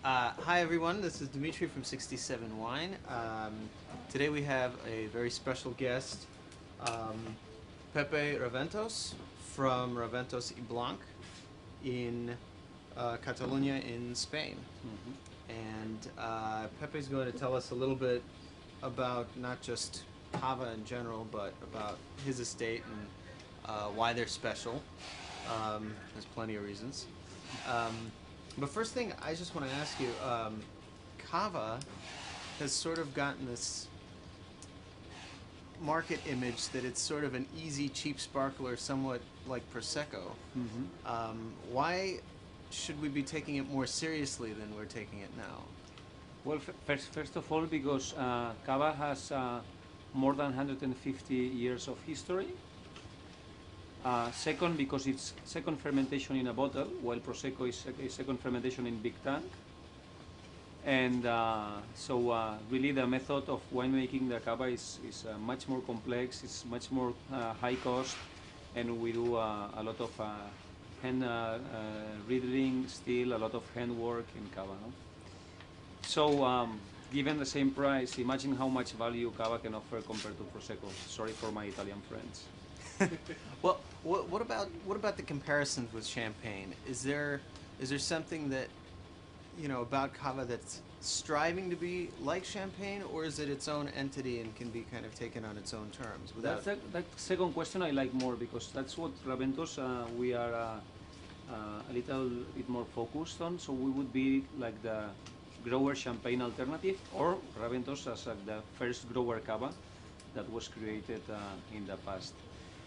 Hi everyone, this is Dimitri from 67 Wine. Today we have a very special guest, Pepe Raventos from Raventos y Blanc in Catalonia in Spain. And Pepe's going to tell us a little bit about not just Cava in general, but about his estate and why they're special. There's plenty of reasons. But first thing, I just want to ask you, Cava has sort of gotten this market image that it's sort of an easy, cheap sparkler, somewhat like Prosecco. Why should we be taking it more seriously than we're taking it now? Well, first of all, because Cava has more than 150 years of history. Second, because it's second fermentation in a bottle, while Prosecco is a second fermentation in big tank. And so really the method of winemaking the Cava is much more complex, it's much more high cost, and we do a lot of hand reading still, a lot of handwork in Cava. No? So given the same price, imagine how much value Cava can offer compared to Prosecco. Sorry for my Italian friends. Well, what about the comparisons with champagne? Is there something that about Cava that's striving to be like champagne, or is it its own entity and can be kind of taken on its own terms? That second question I like more, because that's what Raventos we are a little bit more focused on. So we would be like the grower champagne alternative, or Raventos as the first grower Cava that was created in the past.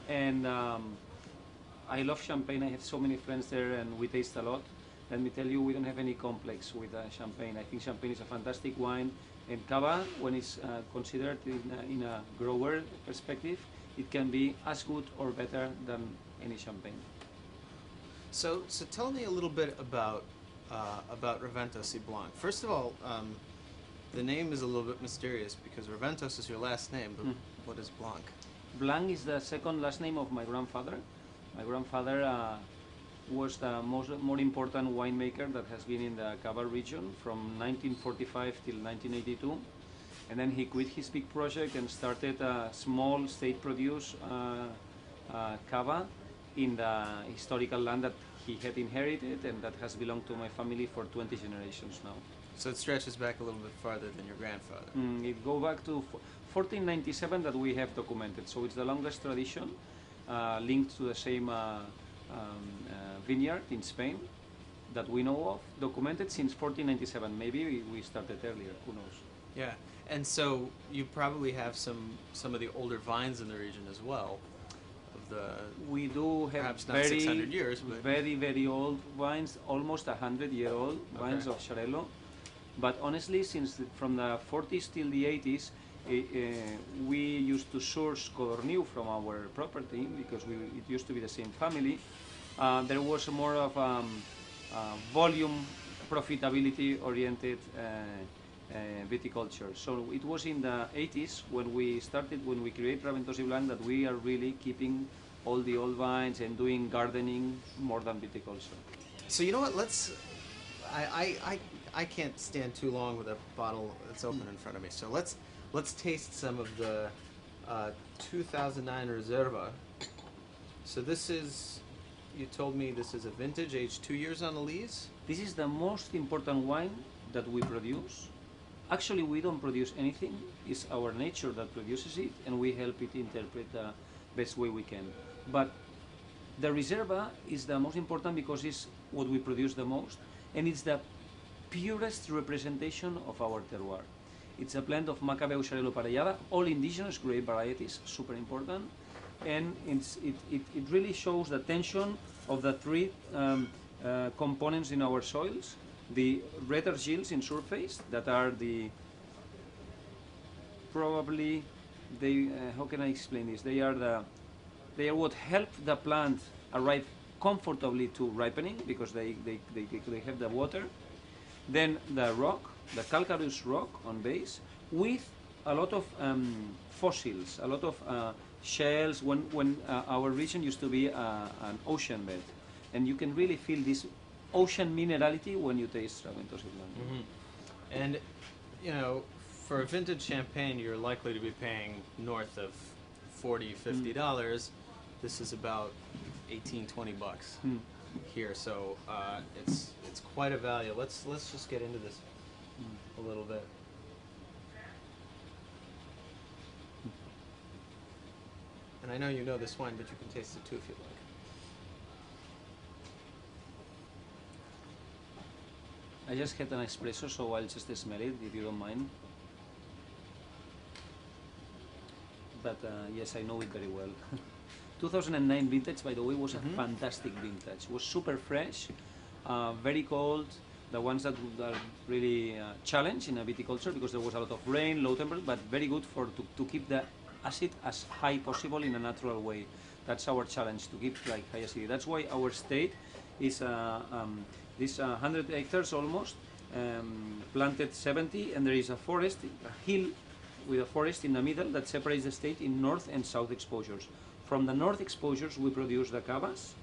And I love champagne. I have so many friends there, and we taste a lot. Let me tell you, we don't have any complex with champagne. I think champagne is a fantastic wine, and Cava, when it's considered in a grower perspective, it can be as good or better than any champagne. So tell me a little bit about Raventos y Blanc. First of all, the name is a little bit mysterious because Raventos is your last name, but what is Blanc? Blanc is the second last name of my grandfather. My grandfather was the more important winemaker that has been in the Cava region from 1945 till 1982. And then he quit his big project and started a small state-produced Cava in the historical land that he had inherited and that has belonged to my family for 20 generations now. So it stretches back a little bit farther than your grandfather. It goes back to 1497 that we have documented. So it's the longest tradition linked to the same vineyard in Spain that we know of, documented since 1497. Maybe we started earlier, who knows? Yeah, and so you probably have some of the older vines in the region as well. We do have perhaps not 600 years, but very old vines, almost 100-year-old vines of Xarel·lo. But honestly, since from the 40s till the 80s, we used to source Codorniu from our property because it used to be the same family. There was more of volume, profitability-oriented viticulture. So it was in the 80s when we created Raventos y Blanc, that we are really keeping all the old vines and doing gardening more than viticulture. So you know what? I can't stand too long with a bottle that's open in front of me. So let's taste some of the 2009 Reserva. So this is, you told me this is a vintage, aged 2 years on the lees? This is the most important wine that we produce. Actually, we don't produce anything. It's our nature that produces it, and we help it interpret the best way we can. But the Reserva is the most important because it's what we produce the most, and it's the purest representation of our terroir. It's a blend of Macabeo, Xarel·lo, Parellada, all indigenous grape varieties, super important, and it really shows the tension of the three components in our soils. The red argiles in surface that are how can I explain this? They are what help the plant arrive comfortably to ripening because they have the water. Then the rock, the calcareous rock on base, with a lot of fossils, a lot of shells. When our region used to be an ocean bed, and you can really feel this ocean minerality when you taste Raventos y Blanc. Mm-hmm. And, you know, for a vintage champagne, you're likely to be paying north of $40, $50. This is about 18, 20 bucks here, so it's quite a value. Let's just get into this a little bit. And I know you know this wine, but you can taste it too if you'd like. I just had an espresso, so I'll just smell it if you don't mind. But yes, I know it very well. 2009 vintage, by the way, was a fantastic vintage. It was super fresh, very cold. The ones that are really challenged in a viticulture because there was a lot of rain, low temperature, but very good for to keep the acid as high possible in a natural way. That's our challenge, to keep like high acidity. That's why our state is this 100 hectares almost, planted 70, and there is a forest, a hill with a forest in the middle that separates the state in north and south exposures. From the north exposures we produce the cavas,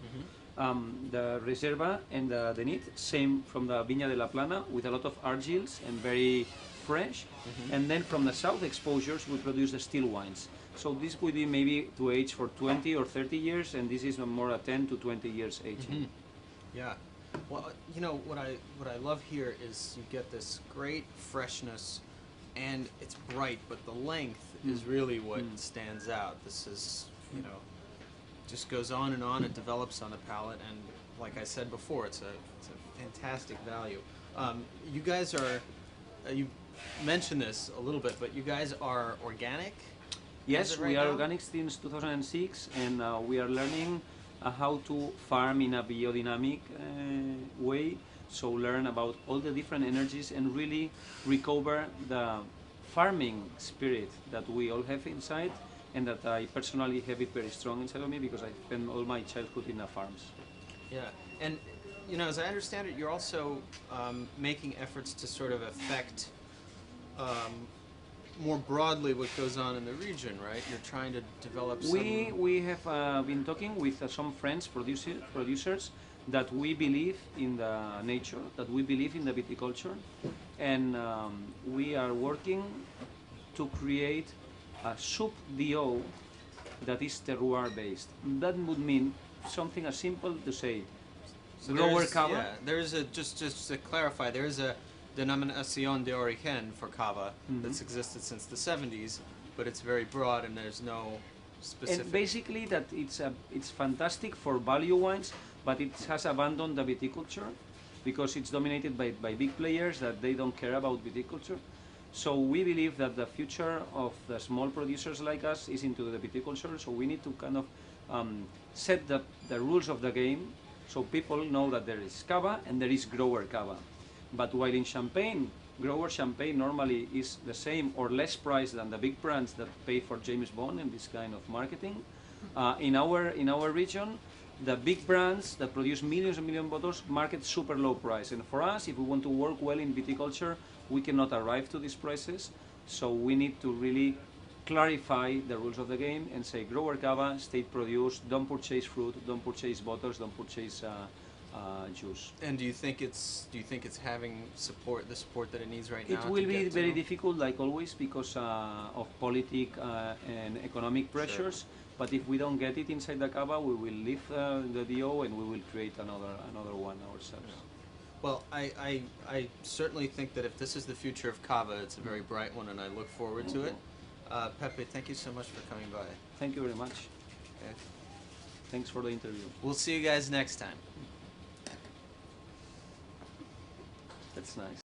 the reserva and the denit, same from the Viña de la Plana with a lot of argils and very fresh, and then from the south exposures we produce the still wines. So this would be maybe to age for 20 or 30 years, and this is more a 10 to 20 years aging. Yeah. Well, you know, what I love here is you get this great freshness, and it's bright, but the length is really what stands out. This is, you know, just goes on and on. It develops on the palate, and like I said before, it's a fantastic value. You guys are, you mentioned this a little bit, but you guys are organic? Yes, we are organic since 2006, and we are learning how to farm in a biodynamic way. So learn about all the different energies and really recover the farming spirit that we all have inside, and that I personally have it very strong inside of me because I spent all my childhood in the farms. Yeah, and you know, as I understand it, you're also making efforts to sort of affect more broadly what goes on in the region, right? You're trying to develop some... We have been talking with some friends, producers, that we believe in the nature, that we believe in the viticulture, and we are working to create a sub DO that is terroir based. That would mean something as simple to say, So grower cava. Yeah, there's a, just to clarify, there is a denominación de origen for cava that's existed since the 70s, but it's very broad and there's no specific... And basically that it's fantastic for value wines, but it has abandoned the viticulture because it's dominated by big players that they don't care about viticulture. So we believe that the future of the small producers like us is into the viticulture, so we need to kind of set the rules of the game so people know that there is cava and there is grower cava. But while in champagne, grower champagne normally is the same or less price than the big brands that pay for James Bond and this kind of marketing, in our region, the big brands that produce millions and million bottles market super low price. And for us, if we want to work well in viticulture, we cannot arrive to these prices. So we need to really clarify the rules of the game and say grower cava, state produced, don't purchase fruit, don't purchase bottles, don't purchase juice. And do you think it's having support, the support that it needs right now? It will be very difficult, like always, because of political and economic pressures. Sure. But if we don't get it inside the cava, we will leave the DO and we will create another one ourselves. Yeah. Well, I certainly think that if this is the future of cava, it's a very bright one, and I look forward to it. Pepe, thank you so much for coming by. Thank you very much. Okay. Thanks for the interview. We'll see you guys next time. That's nice.